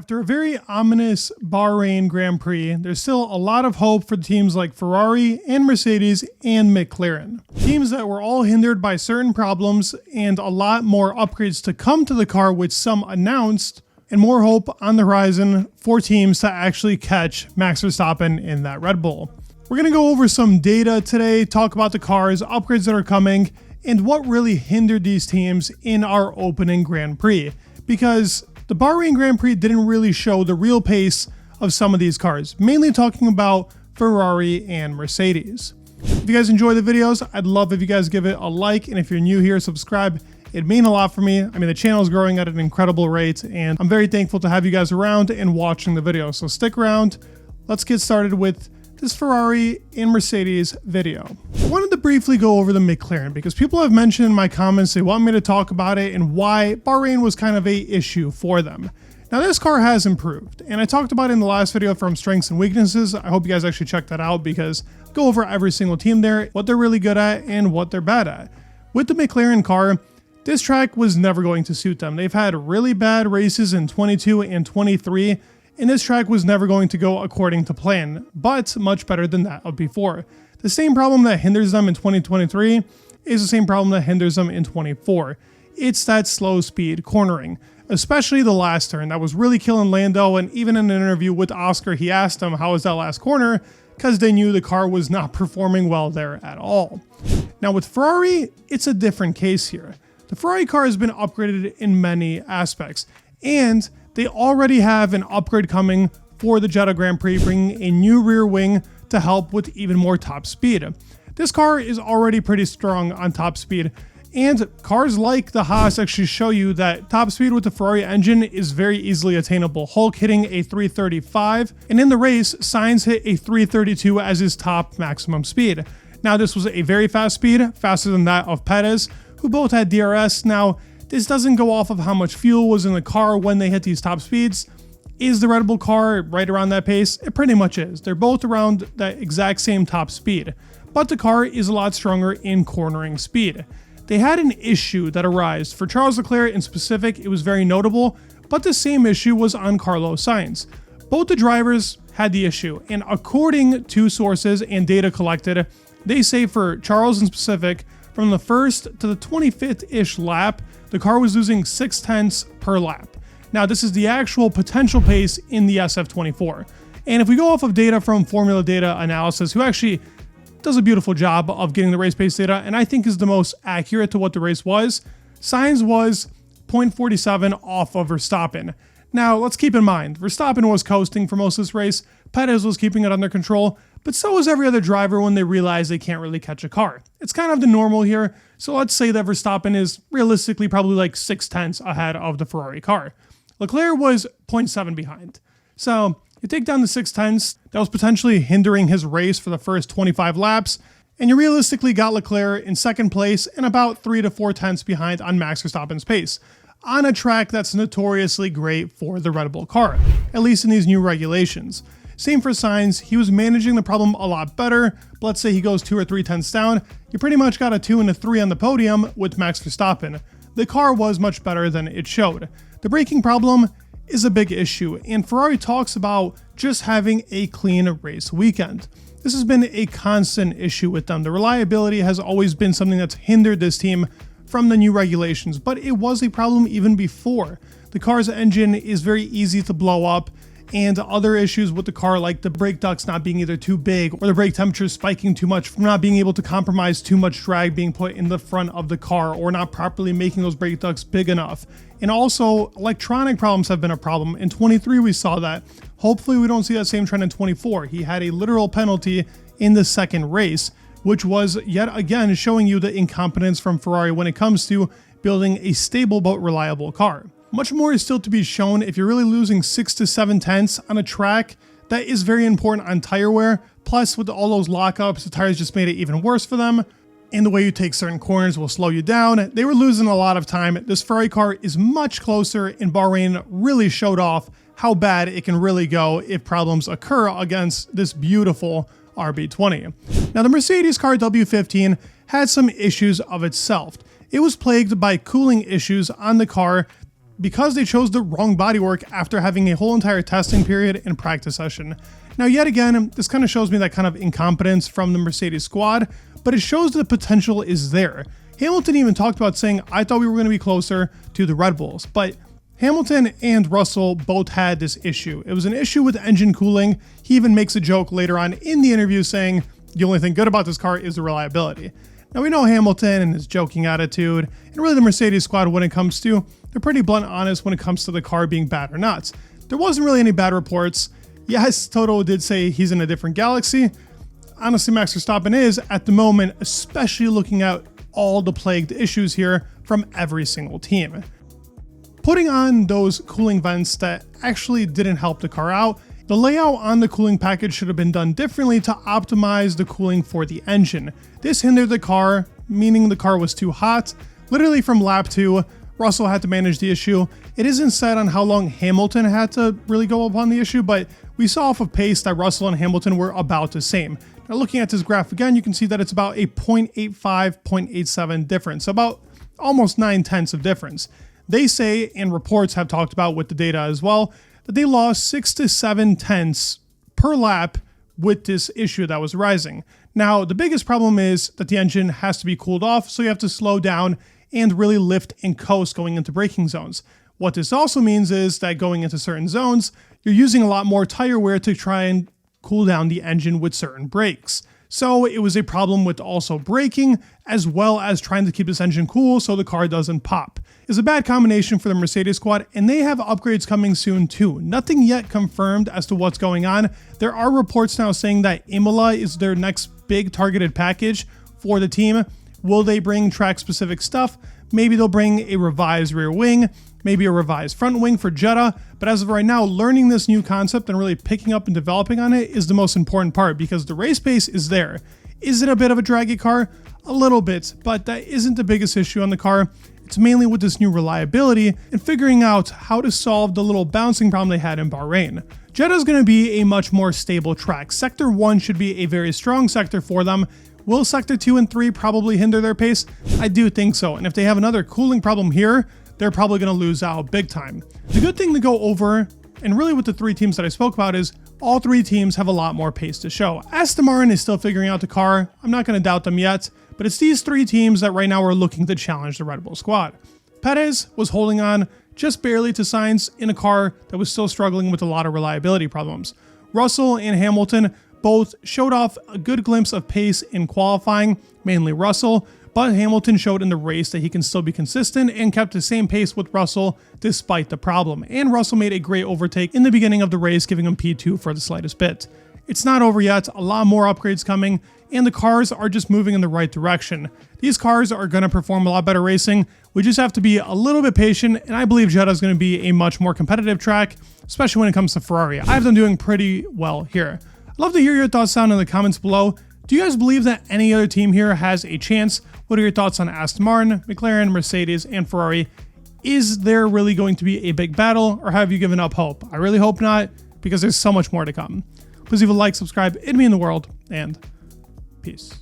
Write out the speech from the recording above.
After a very ominous Bahrain Grand Prix, there's still a lot of hope for teams like Ferrari and Mercedes and McLaren. Teams that were all hindered by certain problems and a lot more upgrades to come to the car, which some announced, and more hope on the horizon for teams to actually catch Max Verstappen in that Red Bull. We're going to go over some data today, talk about the cars, upgrades that are coming, and what really hindered these teams in our opening Grand Prix. Because the Bahrain Grand Prix didn't really show the real pace of some of these cars, mainly talking about Ferrari and Mercedes. If you guys enjoy the videos, I'd love if you guys give it a like, and if you're new here, subscribe. It'd mean a lot for me. I mean, the channel is growing at an incredible rate, and I'm very thankful to have you guys around and watching the video. So stick around. Let's get started with this Ferrari and Mercedes video. I wanted to briefly go over the McLaren because people have mentioned in my comments they want me to talk about it and why Bahrain was kind of a issue for them. Now this car has improved, and I talked about it in the last video from strengths and weaknesses. I hope you guys actually check that out because I go over every single team there, what they're really good at and what they're bad at. With the McLaren car, this track was never going to suit them. They've had really bad races in 22 and 23, and this track was never going to go according to plan, but much better than that of before. The same problem that hinders them in 2023 is the same problem that hinders them in 24. It's that slow speed cornering, especially the last turn. That was really killing Lando, and even in an interview with Oscar, he asked him how was that last corner, because they knew the car was not performing well there at all. Now with Ferrari, it's a different case here. The Ferrari car has been upgraded in many aspects, and they already have an upgrade coming for the Jeddah Grand Prix, bringing a new rear wing to help with even more top speed. This car is already pretty strong on top speed, and cars like the Haas actually show you that top speed with the Ferrari engine is very easily attainable. Hulk hitting a 335, and in the race, Sainz hit a 332 as his top maximum speed. Now this was a very fast speed, faster than that of Perez, who both had DRS. Now, this doesn't go off of how much fuel was in the car when they hit these top speeds. Is the Red Bull car right around that pace? It pretty much is. They're both around that exact same top speed, but the car is a lot stronger in cornering speed. They had an issue that arose. For Charles Leclerc in specific, it was very notable, but the same issue was on Carlos Sainz. Both the drivers had the issue, and according to sources and data collected, they say for Charles in specific, from the first to the 25th-ish lap, the car was losing 0.6 per lap. Now, this is the actual potential pace in the SF24. And if we go off of data from Formula Data Analysis, who actually does a beautiful job of getting the race pace data, and I think is the most accurate to what the race was, Sainz was 0.47 off of Verstappen. Now, let's keep in mind, Verstappen was coasting for most of this race, Perez was keeping it under control, but so was every other driver when they realize they can't really catch a car. It's kind of the normal here, so let's say that Verstappen is realistically probably like 0.6 ahead of the Ferrari car. Leclerc was 0.7 behind. So you take down the 0.6, that was potentially hindering his race for the first 25 laps, and you realistically got Leclerc in second place and about 3 to 4 tenths behind on Max Verstappen's pace, on a track that's notoriously great for the Red Bull car, at least in these new regulations. Same for Sainz, he was managing the problem a lot better. Let's say he goes 2 or 3 tenths down, you pretty much got a 2 and a 3 on the podium with Max Verstappen. The car was much better than it showed. The braking problem is a big issue, and Ferrari talks about just having a clean race weekend. This has been a constant issue with them. The reliability has always been something that's hindered this team from the new regulations, but it was a problem even before. The car's engine is very easy to blow up, and other issues with the car like the brake ducts not being either too big or the brake temperature spiking too much from not being able to compromise too much drag being put in the front of the car or not properly making those brake ducts big enough. And also electronic problems have been a problem. In 23 we saw that. Hopefully we don't see that same trend in 24. He had a literal penalty in the second race, which was yet again showing you the incompetence from Ferrari when it comes to building a stable but reliable car. Much more is still to be shown if you're really losing 6 to 7 tenths on a track that is very important on tire wear. Plus, with all those lockups, the tires just made it even worse for them. And the way you take certain corners will slow you down. They were losing a lot of time. This Ferrari car is much closer, and Bahrain really showed off how bad it can really go if problems occur against this beautiful RB20. Now, the Mercedes car W15 had some issues of itself. It was plagued by cooling issues on the car because they chose the wrong bodywork after having a whole entire testing period and practice session. Now, yet again, this kind of shows me that kind of incompetence from the Mercedes squad, but it shows that the potential is there. Hamilton even talked about saying, I thought we were going to be closer to the Red Bulls, but Hamilton and Russell both had this issue. It was an issue with engine cooling. He even makes a joke later on in the interview saying, the only thing good about this car is the reliability. Now, we know Hamilton and his joking attitude, and really the Mercedes squad when it comes to, they're pretty blunt honest when it comes to the car being bad or not. There wasn't really any bad reports. Yes, Toto did say he's in a different galaxy. Honestly, Max Verstappen is, at the moment, especially looking at all the plagued issues here from every single team. Putting on those cooling vents that actually didn't help the car out, the layout on the cooling package should have been done differently to optimize the cooling for the engine. This hindered the car, meaning the car was too hot. Literally from lap 2, Russell had to manage the issue. It isn't said on how long Hamilton had to really go upon the issue, but we saw off of pace that Russell and Hamilton were about the same. Now looking at this graph again, you can see that it's about a 0.85, 0.87 difference, about almost 9/10 of difference. They say, and reports have talked about with the data as well, that they lost 6 to 7 tenths per lap with this issue that was rising. Now, the biggest problem is that the engine has to be cooled off, so you have to slow down and really lift and coast going into braking zones. What this also means is that going into certain zones, you're using a lot more tire wear to try and cool down the engine with certain brakes. So it was a problem with also braking, as well as trying to keep this engine cool so the car doesn't pop. It's a bad combination for the Mercedes squad, and they have upgrades coming soon too. Nothing yet confirmed as to what's going on. There are reports now saying that Imola is their next big targeted package for the team. Will they bring track-specific stuff? Maybe they'll bring a revised rear wing, maybe a revised front wing for Jeddah, but as of right now, learning this new concept and really picking up and developing on it is the most important part because the race pace is there. Is it a bit of a draggy car? A little bit, but that isn't the biggest issue on the car. It's mainly with this new reliability and figuring out how to solve the little bouncing problem they had in Bahrain. Jeddah is going to be a much more stable track. Sector 1 should be a very strong sector for them. Will Sector 2 and 3 probably hinder their pace? I do think so, and if they have another cooling problem here, they're probably going to lose out big time. The good thing to go over, and really with the 3 teams that I spoke about, is all 3 teams have a lot more pace to show. Aston Martin is still figuring out the car. I'm not going to doubt them yet, but it's these 3 teams that right now are looking to challenge the Red Bull squad. Perez was holding on just barely to Sainz in a car that was still struggling with a lot of reliability problems. Russell and Hamilton both showed off a good glimpse of pace in qualifying, mainly Russell, but Hamilton showed in the race that he can still be consistent and kept the same pace with Russell despite the problem. And Russell made a great overtake in the beginning of the race, giving him P2 for the slightest bit. It's not over yet, a lot more upgrades coming, and the cars are just moving in the right direction. These cars are going to perform a lot better racing. We just have to be a little bit patient, and I believe Jeddah is going to be a much more competitive track, especially when it comes to Ferrari. I have them doing pretty well here. I'd love to hear your thoughts down in the comments below. Do you guys believe that any other team here has a chance? What are your thoughts on Aston Martin, McLaren, Mercedes, and Ferrari? Is there really going to be a big battle, or have you given up hope? I really hope not, because there's so much more to come. Please leave a like, subscribe, it'd mean the world, and peace.